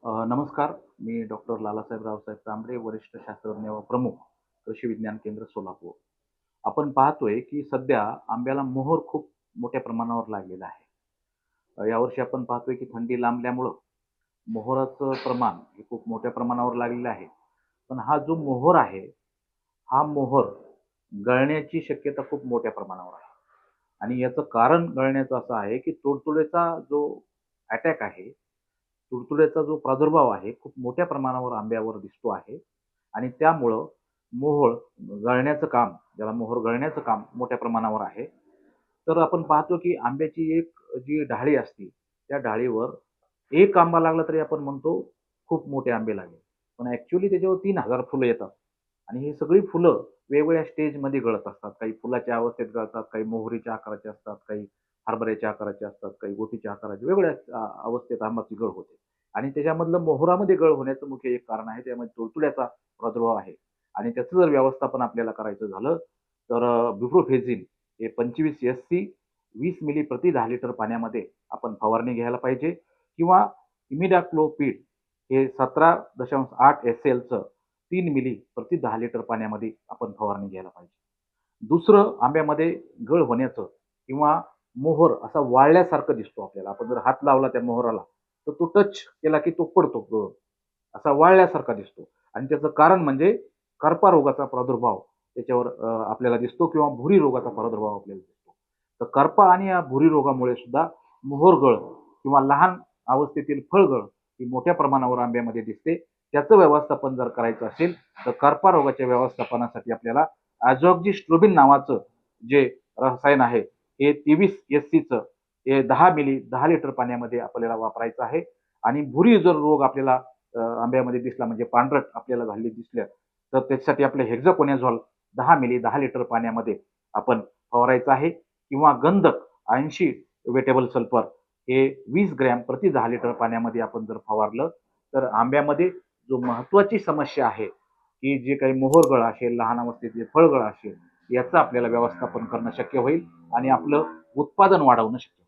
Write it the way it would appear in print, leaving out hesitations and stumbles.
नमस्कार. मी डॉक्टर लालासाहेब रावसाहेब तांबरे, वरिष्ठ शास्त्रज्ञ व प्रमुख कृषी विज्ञान केंद्र सोलापूर. आपण पाहतोय की सध्या आंब्याला मोहर खूप मोठ्या प्रमाणावर लागलेला आहे. यावर्षी आपण पाहतोय की थंडी लांबल्यामुळं मोहराचं प्रमाण हे खूप मोठ्या प्रमाणावर लागलेलं आहे. पण हा जो मोहर आहे, हा मोहर गळण्याची शक्यता खूप मोठ्या प्रमाणावर आहे. आणि याचं कारण गळण्याचं असं आहे की तुडतुड्याचा जो अटॅक आहे, तुडतुड्याचा जो प्रादुर्भाव आहे, खूप मोठ्या प्रमाणावर आंब्यावर दिसतो आहे आणि त्यामुळं मोहोळ गळण्याचं काम, ज्याला मोहोर गळण्याचं काम मोठ्या प्रमाणावर आहे. तर आपण पाहतो की आंब्याची एक जी डहाळी असते, त्या डाळीवर एक आंबा लागला तरी आपण म्हणतो खूप मोठे आंबे लागले. पण ॲक्चुअली त्याच्यावर 3,000 फुलं येतात आणि ही सगळी फुलं वेगवेगळ्या स्टेजमध्ये गळत असतात. काही फुलाच्या अवस्थेत गळतात, काही मोहरीच्या आकाराचे असतात, काही हरभऱ्याच्या आकाराचे असतात, काही गोटीच्या आकाराचे वेगवेगळ्या अवस्थेत आंब्याची गळ होते. आणि त्याच्यामधलं मोहोरामध्ये गळ होण्याचं मुख्य एक कारण आहे, त्यामध्ये तुडतुड्याचा प्रादुर्भाव आहे. आणि त्याचं जर व्यवस्थापन आपल्याला करायचं झालं, तर ब्युप्रोफेझिन हे 25 एससी 20 मिली प्रति 10 लिटर पाण्यामध्ये आपण फवारणी घ्यायला पाहिजे किंवा इमिडाक्लोप्रिड हे 17.8 एसएलचं 3 मिली प्रति 10 लिटर पाण्यामध्ये आपण फवारणी घ्यायला पाहिजे. दुसरं आंब्यामध्ये गळ होण्याचं किंवा मोहोर असा वाळल्यासारखं दिसतो आपल्याला. आपण जर हात लावला त्या मोहोराला, तर तो टच केला की तो पडतो गळून. असा वाळल्यासारखा दिसतो आणि त्याचं कारण म्हणजे करपा रोगाचा प्रादुर्भाव त्याच्यावर आपल्याला दिसतो किंवा भुरी रोगाचा प्रादुर्भाव आपल्याला दिसतो. तर करपा आणि या भुरी रोगामुळे सुद्धा मोहोरगळ किंवा लहान अवस्थेतील फळगळ ही मोठ्या प्रमाणावर आंब्यामध्ये दिसते. त्याचं व्यवस्थापन जर करायचं असेल, तर करपा रोगाच्या व्यवस्थापनासाठी आपल्याला अझॉक्झिस्ट्रोबिन नावाचं जे रसायन आहे, हे 23 एससीचं हे 10 मिली 10 लिटर पाण्यामध्ये आपल्याला वापरायचं आहे आणि भुरी जर रोग आपल्याला आंब्यामध्ये दिसला म्हणजे पांढरट आपल्याला झालेली दिसल्या, तर त्याच्यासाठी आपलं हेक्झाकोनाझोल 10 मिली 10 लिटर पाण्यामध्ये आपण फवारायचं आहे किंवा गंधक 80 वेटेबल सल्फर हे 20 ग्रॅम प्रति 10 लिटर पाण्यामध्ये आपण जर फवारलं, तर आंब्यामध्ये जो महत्त्वाची समस्या आहे, की जे काही मोहोरगळ असेल, लहान अवस्थेतले फळगळ असेल, याचं आपल्याला व्यवस्थापन करणं शक्य होईल आणि आपलं उत्पादन वाढवणं शक्य होईल.